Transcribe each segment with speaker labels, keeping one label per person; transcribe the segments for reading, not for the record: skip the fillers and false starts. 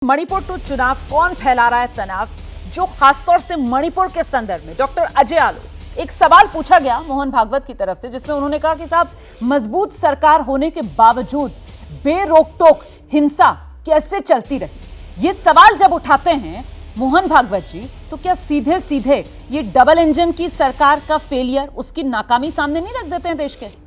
Speaker 1: Manipur to चुनाव कौन फैला रहा है तनाव, जो खासतौर से मणिपुर के संदर्भ में डॉक्टर अजय आलो एक सवाल पूछा गया मोहन भागवत की तरफ से, जिसमें उन्होंने कहा कि साहब मजबूत सरकार होने के बावजूद बेरोक-टोक हिंसा कैसे चलती रही। ये सवाल जब उठाते हैं मोहन भागवत जी, तो क्या सीधे सीधे ये डबल इंजन की सरकार का फेलियर, उसकी नाकामी सामने नहीं रख देते हैं देश के?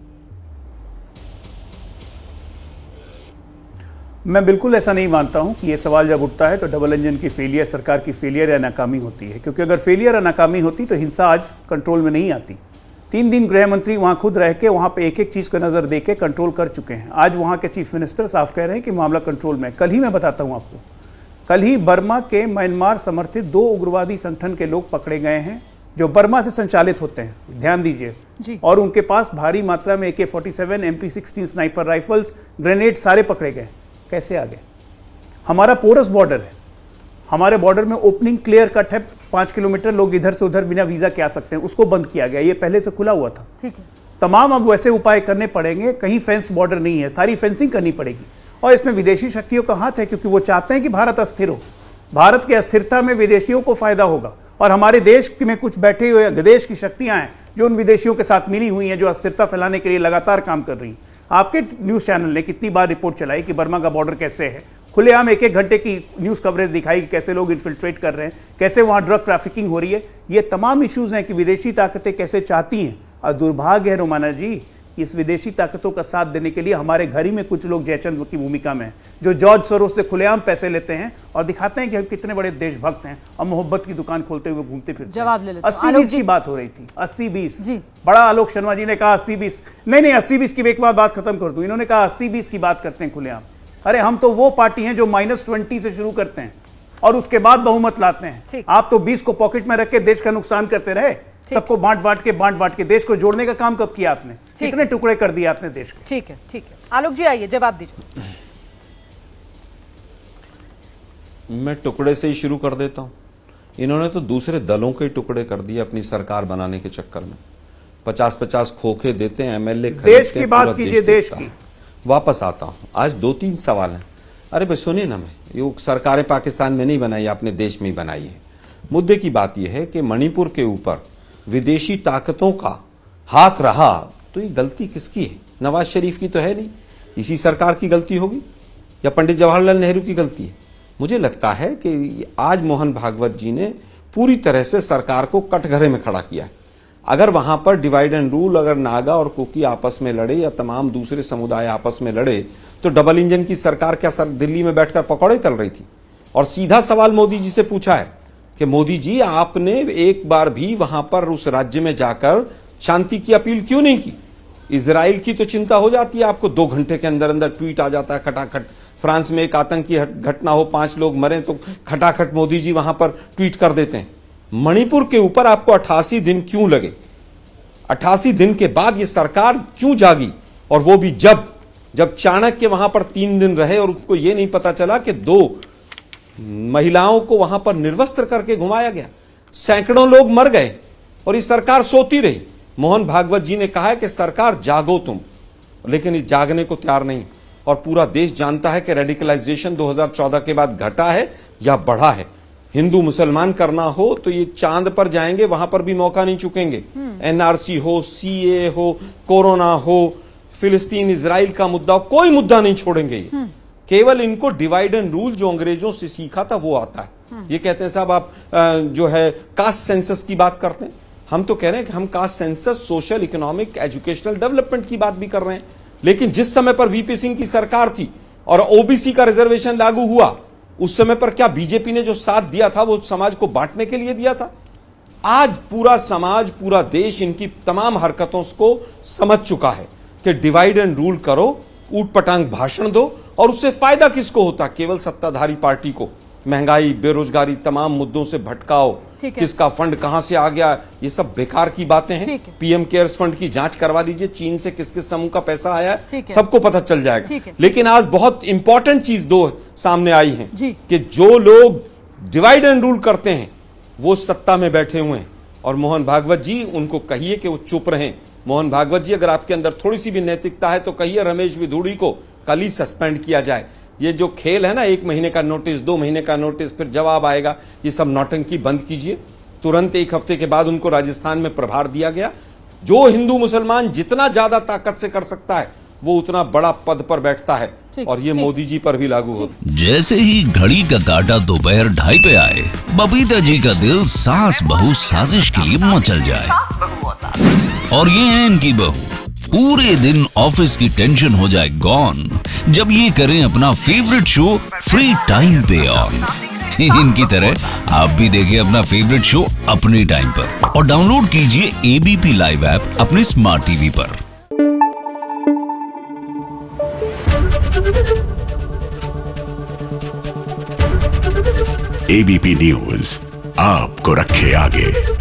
Speaker 2: मैं बिल्कुल ऐसा नहीं मानता हूं कि ये सवाल जब उठता है तो डबल इंजन की फेलियर, सरकार की फेलियर या नाकामी होती है, क्योंकि अगर फेलियर या नाकामी होती तो हिंसा आज कंट्रोल में नहीं आती। 3 दिन गृह मंत्री वहां खुद रह के वहां पे एक एक चीज को नजर दे के कंट्रोल कर चुके हैं। आज वहां के चीफ मिनिस्टर साफ कह रहे हैं कि मामला कंट्रोल में। कल ही मैं बताता हूं आपको, कल ही बर्मा के म्यांमार समर्थित 2 उग्रवादी संगठन के लोग पकड़े गए हैं जो बर्मा से संचालित होते हैं, ध्यान दीजिए, और उनके पास भारी मात्रा में AK-47, MP-16 sniper rifles, grenade सारे पकड़े गए। कैसे आ गए? हमारा पोरस बॉर्डर है, हमारे बॉर्डर में ओपनिंग क्लियर कट है, 5 किलोमीटर लोग इधर से उधर बिना वीजा के आ सकते हैं, उसको बंद किया गया। ये पहले से खुला हुआ था। ठीक है। तमाम अब वैसे उपाय करने पड़ेंगे। कहीं फेंस बॉर्डर नहीं है, सारी फेंसिंग करनी पड़ेगी। और इसमें विदेशी शक्तियों का हाथ है, क्योंकि वो चाहते हैं कि भारत अस्थिर हो। भारत की अस्थिरता में विदेशियों को फायदा होगा, और हमारे देश में कुछ बैठे हुए विदेश की शक्तियां हैं जो उन विदेशियों के साथ मिली हुई हैं, जो अस्थिरता फैलाने के लिए लगातार काम कर रही हैं। आपके न्यूज चैनल ने कितनी बार रिपोर्ट चलाई कि बर्मा का बॉर्डर कैसे है, खुलेआम 1-1 घंटे की न्यूज कवरेज दिखाई कि कैसे लोग इन्फिल्ट्रेट कर रहे हैं, कैसे वहां ड्रग ट्रैफिकिंग हो रही है। ये तमाम इश्यूज हैं कि विदेशी ताकतें कैसे चाहती हैं। और दुर्भाग्य है रोमाना जी, इस विदेशी ताकतों का साथ देने के लिए हमारे घर ही में कुछ लोग जयचंद की भूमिका में हैं, जो जॉर्ज सोरोस से खुलेआम पैसे लेते हैं और दिखाते हैं कि हम कितने बड़े देशभक्त हैं, और मोहब्बत की दुकान खोलते हुए घूमते फिरते।
Speaker 1: जवाब ले लेते हैं।
Speaker 2: 80-20 की बात हो रही थी, 80-20। बड़ा आलोक शर्मा जी ने कहा 80-20 नहीं, 80-20 की एक बात खत्म कर दूं। इन्होंने कहा 80-20 की बात करते हैं खुलेआम। अरे हम तो वो पार्टी हैं जो -20 से शुरू करते हैं और उसके बाद बहुमत लाते हैं। आप तो 20 को पॉकेट में रख के देश का नुकसान करते रहे। सबको बांट के देश को जोड़ने का काम कब किया आपने? कितने टुकड़े कर दिए आपने देश के?
Speaker 1: ठीक है। आलोक जी आइए, जवाब दीजिए।
Speaker 3: मैं टुकड़े से ही शुरू कर देता हूं। इन्होंने तो दूसरे दलों के टुकड़े कर दिए अपनी सरकार बनाने के चक्कर में। 50-50 खोखे देते हैं, MLA
Speaker 2: देश की बात कीजिए, देश की।
Speaker 3: वापस आता हूं। आज 2-3 सवाल हैं। अरे भाई सुनिए ना, मैं ये सरकारें पाकिस्तान में नहीं बनाई, आपने देश में ही बनाई है। मुद्दे की बात यह है कि मणिपुर के ऊपर विदेशी ताकतों का हाथ रहा तो ये गलती किसकी है? नवाज शरीफ की तो है नहीं, इसी सरकार की गलती होगी या पंडित जवाहरलाल नेहरू की गलती है? मुझे लगता है कि आज मोहन भागवत जी ने पूरी तरह से सरकार को कटघरे में खड़ा किया है। अगर वहां पर डिवाइड एंड रूल, अगर नागा और कुकी आपस में लड़े या तमाम दूसरे समुदाय आपस में लड़े, तो डबल इंजन की सरकार क्या सर दिल्ली में बैठकर पकौड़े तल रही थी? और सीधा सवाल मोदी जी से पूछा है कि मोदी जी, आपने एक बार भी वहां पर उस राज्य में जाकर शांति की अपील क्यों नहीं की? इजराइल की तो चिंता हो जाती है आपको, 2 घंटे के अंदर अंदर ट्वीट आ जाता है खटाखट। फ्रांस में एक आतंकी घटना हो, 5 लोग मरे तो खटाखट मोदी जी वहां पर ट्वीट कर देते हैं। मणिपुर के ऊपर आपको 88 दिन क्यों लगे? 88 दिन के बाद ये सरकार क्यों जागी? और वो भी जब चाणक्य वहां पर 3 दिन रहे और उनको ये नहीं पता चला कि 2 महिलाओं को वहां पर निर्वस्त्र करके घुमाया गया, सैकड़ों लोग मर गए और ये सरकार सोती रही। मोहन भागवत जी ने कहा है कि सरकार जागो तुम, लेकिन ये जागने को तैयार नहीं। और पूरा देश जानता है कि रेडिकलाइजेशन 2014 के बाद घटा है या बढ़ा है। हिंदू मुसलमान करना हो तो ये चांद पर जाएंगे, वहां पर भी मौका नहीं चुकेंगे। NRC हो, CA हो, कोरोना हो, फिलिस्तीन इजराइल का मुद्दा, कोई मुद्दा नहीं छोड़ेंगे ये। केवल इनको डिवाइड एंड रूल जो अंग्रेजों से सीखा था वो आता है। ये कहते हैं साहब आप जो है कास्ट सेंसस की बात करते हैं। हम तो कह रहे हैं कि हम caste census, social, economic, educational development की बात भी कर रहे हैं। लेकिन जिस समय पर VP सिंह की सरकार थी और OBC का रिजर्वेशन लागू हुआ, उस समय पर क्या बीजेपी ने जो साथ दिया था वो समाज को बांटने के लिए दिया था? आज पूरा समाज, पूरा देश इनकी तमाम हरकतों को समझ चुका है कि डिवाइड एंड रूल करो, ऊटपटांग भाषण दो, और उससे फायदा किसको होता? केवल सत्ताधारी पार्टी को। महंगाई, बेरोजगारी, तमाम मुद्दों से भटकाओ, किसका फंड कहां से आ गया, ये सब बेकार की बातें हैं। PM केयर्स फंड की जांच करवा लीजिए, चीन से किस किस समूह का पैसा आया है, सबको पता चल जाएगा। लेकिन आज बहुत इंपॉर्टेंट चीज 2 सामने आई है कि जो लोग डिवाइड एंड रूल करते हैं वो सत्ता में बैठे हुए हैं, और मोहन भागवत जी, उनको कहिए कि वो चुप रहें। मोहन भागवत जी, अगर आपके अंदर थोड़ी सी भी नैतिकता है तो कहिए रमेश विधूड़ी को कल ही सस्पेंड किया जाए। ये जो खेल है ना, 1 महीने का नोटिस, 2 महीने का नोटिस, फिर जवाब आएगा, ये सब नौटंकी बंद कीजिए। तुरंत 1 हफ्ते के बाद उनको राजस्थान में प्रभार दिया गया। जो हिंदू मुसलमान जितना ज्यादा ताकत से कर सकता है वो उतना बड़ा पद पर बैठता है, और ये मोदी जी पर भी लागू होता है।
Speaker 4: जैसे ही घड़ी का काटा दोपहर 2:30 पे आए, बबीता जी का दिल सास बहू साजिश के लिए मचल जाए। और ये है इनकी बहू, पूरे दिन ऑफिस की टेंशन हो जाए गॉन जब ये करें अपना फेवरेट शो फ्री टाइम पे ऑन। इनकी तरह आप भी देखिए अपना फेवरेट शो अपने टाइम पर और डाउनलोड कीजिए एबीपी लाइव ऐप अपने स्मार्ट टीवी पर।
Speaker 5: एबीपी न्यूज आपको रखे आगे।